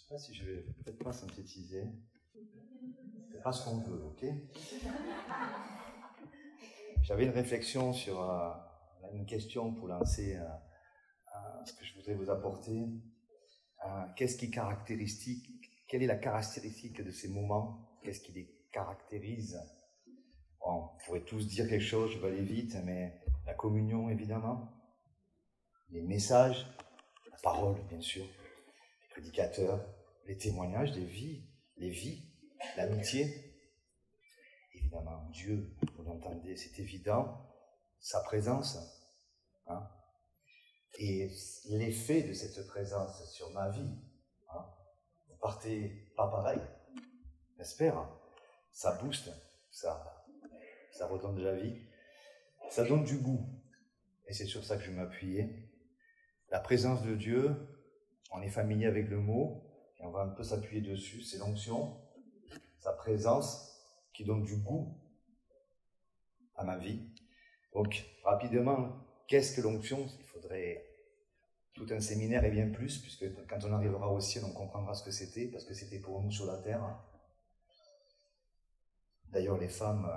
sais pas si je vais peut-être pas synthétiser. C'est pas ce qu'on veut, ok? J'avais une réflexion sur une question pour lancer ce que je voudrais vous apporter. Qu'est-ce qui caractérise, quelle est la caractéristique de ces moments? Qu'est-ce qui les caractérise? Bon, on pourrait tous dire quelque chose, je vais aller vite, mais la communion, évidemment, les messages, la parole, bien sûr, les prédicateurs, les témoignages des vies, les vies, l'amitié, évidemment, Dieu, vous l'entendez, c'est évident, sa présence, hein, et l'effet de cette présence sur ma vie. Hein. Vous partez pas pareil, j'espère, ça booste, ça redonne de la vie, ça donne du goût, et c'est sur ça que je vais m'appuyer. La présence de Dieu, on est familier avec le mot, et on va un peu s'appuyer dessus, c'est l'onction, sa présence qui donne du goût à ma vie. Donc, rapidement, qu'est-ce que l'onction? Il faudrait tout un séminaire et bien plus, puisque quand on arrivera au ciel, on comprendra ce que c'était, parce que c'était pour nous sur la terre. D'ailleurs, les femmes,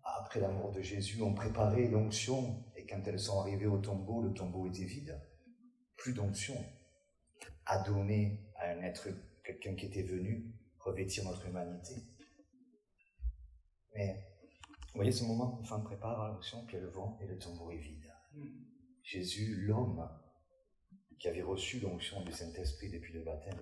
après la mort de Jésus, ont préparé l'onction, et quand elles sont arrivées au tombeau, le tombeau était vide. Plus d'onction à donner à un être, quelqu'un qui était venu revêtir notre humanité. Mais, vous voyez ce moment où les femmes préparent l'onction, puis elles vont, et le tombeau est vide. Jésus, l'homme, qui avait reçu l'onction du Saint-Esprit depuis le baptême.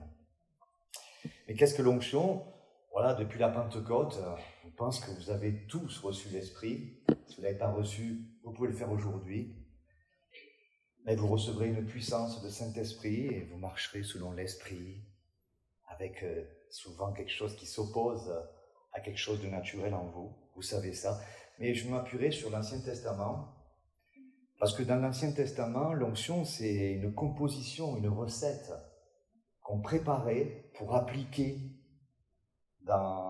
Mais qu'est-ce que l'onction? Voilà, depuis la Pentecôte, je pense que vous avez tous reçu l'Esprit. Si vous ne l'avez pas reçu, vous pouvez le faire aujourd'hui. Mais vous recevrez une puissance de Saint-Esprit et vous marcherez selon l'Esprit, avec souvent quelque chose qui s'oppose à quelque chose de naturel en vous. Vous savez ça. Mais je m'appuierai sur l'Ancien Testament, parce que dans l'Ancien Testament, l'onction, c'est une composition, une recette qu'on préparait pour appliquer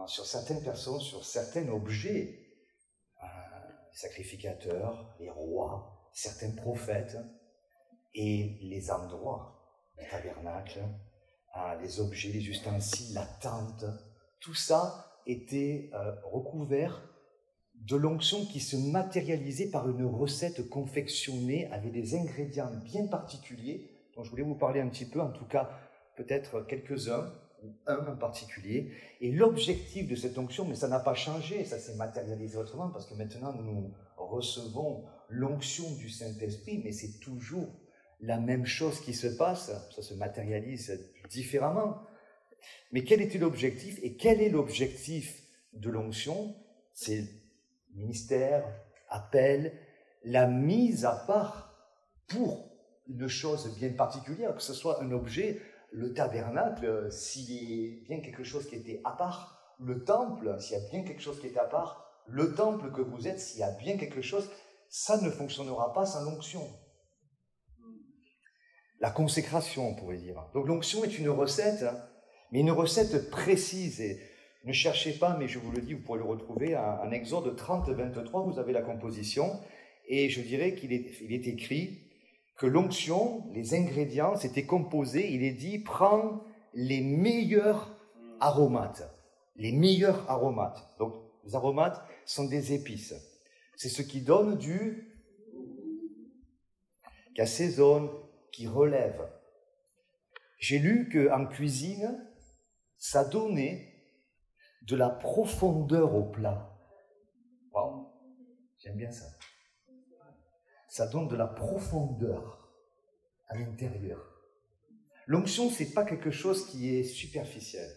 sur certaines personnes, sur certains objets, les sacrificateurs, les rois, certains prophètes, et les endroits, le tabernacle, les objets, les ustensiles, la tente, tout ça était recouvert de l'onction qui se matérialisait par une recette confectionnée avec des ingrédients bien particuliers, dont je voulais vous parler un petit peu, en tout cas peut-être quelques-uns, ou un en particulier. Et l'objectif de cette onction, mais ça n'a pas changé, ça s'est matérialisé autrement, parce que maintenant nous recevons l'onction du Saint-Esprit, mais c'est toujours la même chose qui se passe, ça se matérialise différemment. Mais quel était l'objectif? Et quel est l'objectif de l'onction? C'est ministère, appel, la mise à part pour une chose bien particulière, que ce soit un objet, le tabernacle, s'il y a bien quelque chose qui était à part, le temple, s'il y a bien quelque chose qui est à part, le temple que vous êtes, s'il y a bien quelque chose, ça ne fonctionnera pas sans l'onction. La consécration, on pourrait dire. Donc l'onction est une recette, mais une recette précise. Et ne cherchez pas, mais je vous le dis, vous pourrez le retrouver en Exode 30, 23, vous avez la composition, et je dirais qu'il est écrit que l'onction, les ingrédients, c'était composé, il est dit, prends les meilleurs aromates. Les meilleurs aromates. Donc les aromates sont des épices. C'est ce qui donne qui assaisonne, qui relève. J'ai lu qu'en cuisine, ça donnait de la profondeur au plat. Waouh, j'aime bien ça. Ça donne de la profondeur à l'intérieur. L'onction, c'est pas quelque chose qui est superficiel.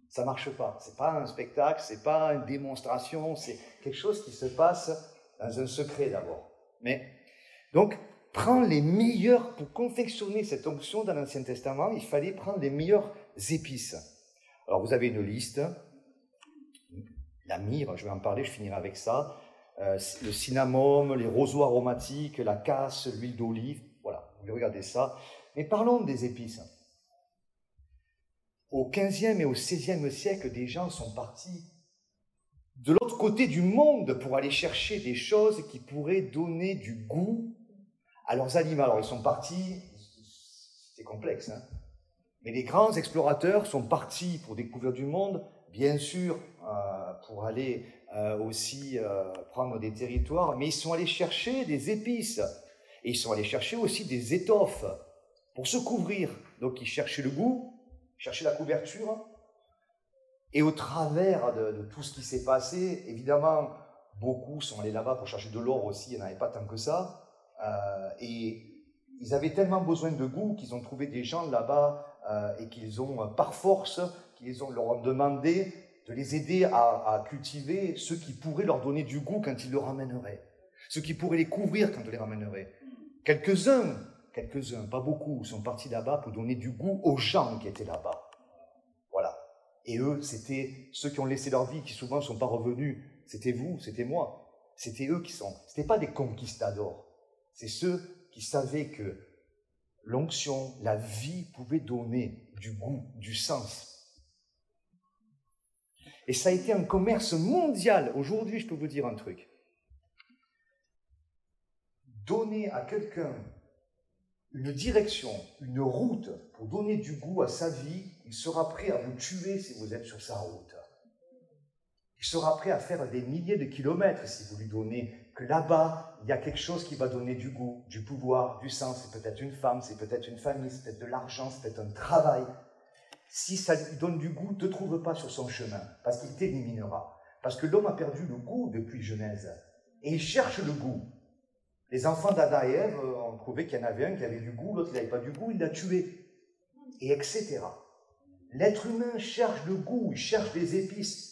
Ça marche pas. C'est pas un spectacle, c'est pas une démonstration, c'est quelque chose qui se passe dans un secret d'abord. Mais, donc, prends les meilleurs, pour confectionner cette onction dans l'Ancien Testament, il fallait prendre les meilleures épices. Alors, vous avez une liste. La myrrhe, je vais en parler, je finirai avec ça. Le cinnamome, les roseaux aromatiques, la casse, l'huile d'olive. Voilà, vous regardez ça. Mais parlons des épices. Au XVe et au XVIe siècle, des gens sont partis de l'autre côté du monde pour aller chercher des choses qui pourraient donner du goût à leurs aliments. Alors, ils sont partis, c'était complexe, hein. Mais les grands explorateurs sont partis pour découvrir du monde, bien sûr, pour aller aussi prendre des territoires, mais ils sont allés chercher des épices, et ils sont allés chercher aussi des étoffes pour se couvrir. Donc ils cherchaient le goût, cherchaient la couverture, et au travers de tout ce qui s'est passé, évidemment, beaucoup sont allés là-bas pour chercher de l'or aussi, il n'y en avait pas tant que ça, et ils avaient tellement besoin de goût qu'ils ont trouvé des gens là-bas et qu'ils ont, par force, leur ont demandé de les aider à cultiver ceux qui pourraient leur donner du goût quand ils le ramèneraient, ceux qui pourraient les couvrir quand on les ramènerait. Quelques-uns, pas beaucoup, sont partis là-bas pour donner du goût aux gens qui étaient là-bas. Voilà. Et eux, c'était ceux qui ont laissé leur vie, qui souvent ne sont pas revenus. C'était vous, c'était moi. C'était eux qui sont. Ce n'étaient pas des conquistadors. C'est ceux qui savaient que l'onction, la vie pouvait donner du goût, du sens. Et ça a été un commerce mondial. Aujourd'hui, je peux vous dire un truc. Donner à quelqu'un une direction, une route pour donner du goût à sa vie, il sera prêt à vous tuer si vous êtes sur sa route. Il sera prêt à faire des milliers de kilomètres si vous lui donnez que là-bas, il y a quelque chose qui va donner du goût, du pouvoir, du sens. C'est peut-être une femme, c'est peut-être une famille, c'est peut-être de l'argent, c'est peut-être un travail. Si ça lui donne du goût, ne te trouve pas sur son chemin, parce qu'il t'éliminera. Parce que l'homme a perdu le goût depuis Genèse, et il cherche le goût. Les enfants d'Adam et Ève ont trouvé qu'il y en avait un qui avait du goût, l'autre qui n'avait pas du goût, il l'a tué, et etc. L'être humain cherche le goût, il cherche des épices.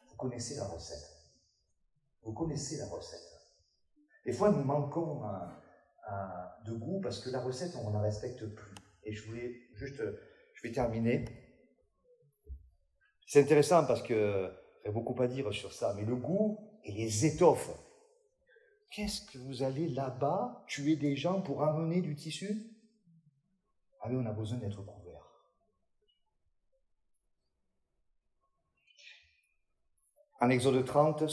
Vous connaissez la recette. Vous connaissez la recette. Des fois, nous manquons de goût parce que la recette, on ne la respecte plus. Et je vais terminer. C'est intéressant parce que il y a beaucoup à dire sur ça, mais le goût et les étoffes. Qu'est-ce que vous allez là-bas tuer des gens pour amener du tissu? Ah oui, on a besoin d'être couverts. En Exode 30,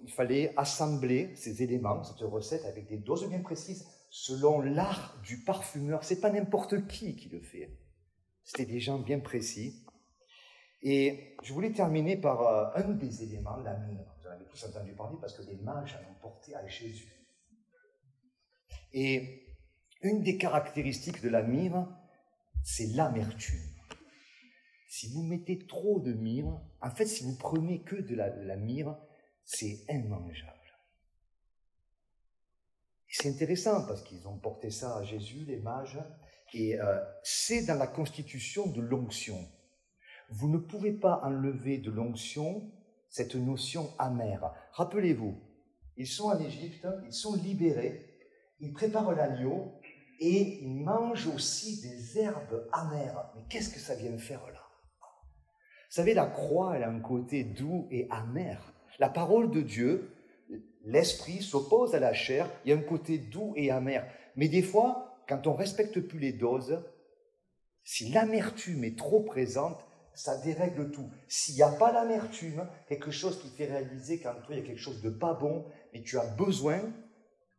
il fallait assembler ces éléments, cette recette, avec des doses bien précises, selon l'art du parfumeur. Ce n'est pas n'importe qui le fait. C'était des gens bien précis. Et je voulais terminer par un des éléments, la myrrhe. Vous en avez tous entendu parler parce que les mages en ont porté à Jésus. Et une des caractéristiques de la myrrhe, c'est l'amertume. Si vous mettez trop de myrrhe, en fait, si vous prenez que de la myrrhe, c'est immangeable. Et c'est intéressant parce qu'ils ont porté ça à Jésus, les mages, et c'est dans la constitution de l'onction. Vous ne pouvez pas enlever de l'onction cette notion amère. Rappelez-vous, ils sont en Égypte, ils sont libérés, ils préparent l'agneau et ils mangent aussi des herbes amères. Mais qu'est-ce que ça vient faire là? Vous savez, la croix, elle a un côté doux et amer. La parole de Dieu, l'esprit s'oppose à la chair, il y a un côté doux et amer. Mais des fois, quand on ne respecte plus les doses, si l'amertume est trop présente, ça dérègle tout. S'il n'y a pas l'amertume, quelque chose qui fait réaliser qu'en toi, il y a quelque chose de pas bon, mais tu as besoin,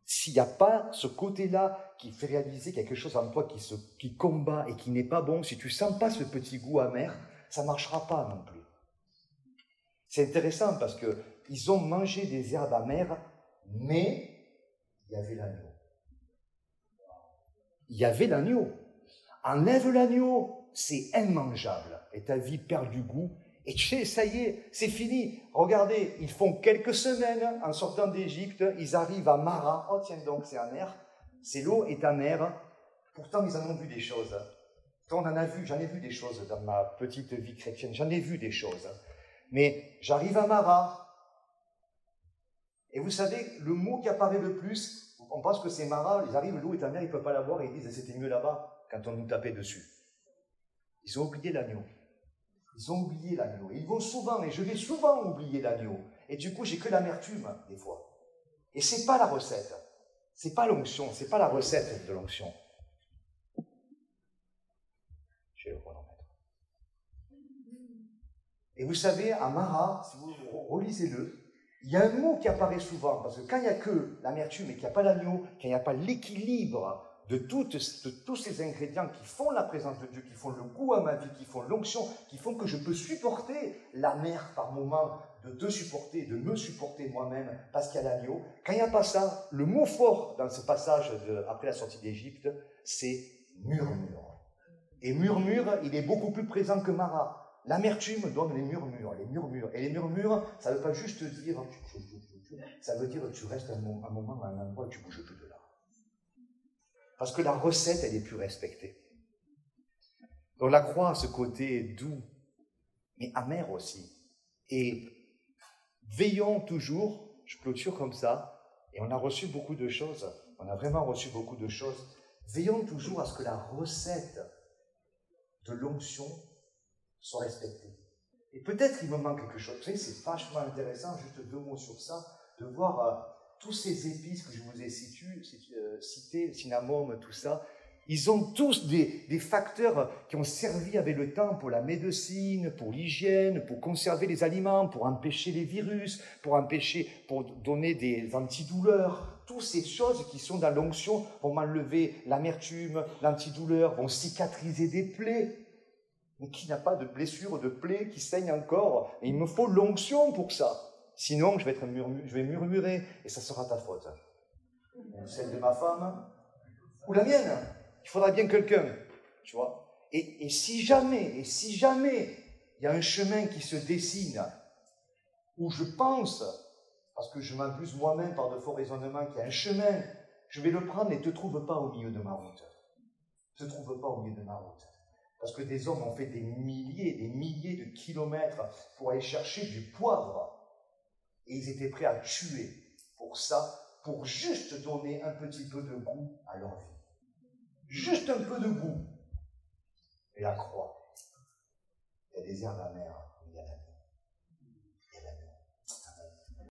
s'il n'y a pas ce côté-là qui fait réaliser qu'il y a quelque chose en toi qui combat et qui n'est pas bon, si tu ne sens pas ce petit goût amer, ça ne marchera pas non plus. C'est intéressant parce qu'ils ont mangé des herbes amères, mais il y avait l'agneau. Il y avait l'agneau. Enlève l'agneau, c'est immangeable. Et ta vie perd du goût. Et tu sais, ça y est, c'est fini. Regardez, ils font quelques semaines en sortant d'Égypte, ils arrivent à Mara. Oh tiens donc, c'est amer. C'est l'eau est amère. Pourtant, ils en ont vu des choses. J'en ai vu des choses dans ma petite vie chrétienne. J'en ai vu des choses. Mais j'arrive à Mara. Et vous savez, le mot qui apparaît le plus, on pense que c'est Mara, ils arrivent, l'eau est amère, ils ne peuvent pas la boire et ils disent c'était mieux là-bas quand on nous tapait dessus. Ils ont oublié l'agneau. Ils ont oublié l'agneau. Ils vont souvent, et je vais souvent oublier l'agneau. Et du coup, j'ai que l'amertume, des fois. Et c'est pas la recette. C'est pas l'onction, c'est pas la recette de l'onction. Je vais le remettre. Et vous savez, à Mara, si vous relisez-le, il y a un mot qui apparaît souvent, parce que quand il n'y a que l'amertume et qu'il n'y a pas l'agneau, quand il n'y a pas l'équilibre de tous ces ingrédients qui font la présence de Dieu, qui font le goût à ma vie, qui font l'onction, qui font que je peux supporter la mer par moment, de te supporter, de me supporter moi-même, parce qu'il y a l'agneau. Quand il n'y a pas ça, le mot fort dans ce passage après la sortie d'Égypte, c'est murmure. Et murmure, il est beaucoup plus présent que Mara. L'amertume donne les murmures. Et les murmures, ça ne veut pas juste dire, ça veut dire que tu restes un moment à un endroit et tu ne bouges plus de là. Parce que la recette, elle est plus respectée. Donc la croix a ce côté doux, mais amer aussi. Et veillons toujours, je clôture comme ça, et on a reçu beaucoup de choses, on a vraiment reçu beaucoup de choses. Veillons toujours à ce que la recette de l'onction soit respectée. Et peut-être il me manque quelque chose. Vous savez, c'est vachement intéressant, juste 2 mots sur ça, de voir tous ces épices que je vous ai cités, cinnamome, tout ça. Ils ont tous des facteurs qui ont servi avec le temps pour la médecine, pour l'hygiène, pour conserver les aliments, pour empêcher les virus, pour donner des antidouleurs. Toutes ces choses qui sont dans l'onction vont m'enlever l'amertume, l'antidouleur, vont cicatriser des plaies. Mais qui n'a pas de blessure, de plaie qui saigne encore? Et il me faut l'onction pour ça. Sinon, je vais murmurer et ça sera ta faute. Celle de ma femme ou la mienne. Il faudra bien quelqu'un, tu vois. Et si jamais il y a un chemin qui se dessine où je pense, parce que je m'abuse moi-même par de faux raisonnements, qu'il y a un chemin, je vais le prendre et ne te trouve pas au milieu de ma route. Ne te trouve pas au milieu de ma route. Parce que des hommes ont fait des milliers de kilomètres pour aller chercher du poivre. Et ils étaient prêts à tuer pour ça, pour juste donner un petit peu de goût à leur vie. Juste un peu de goût. Et la croix, il y a des herbes amères.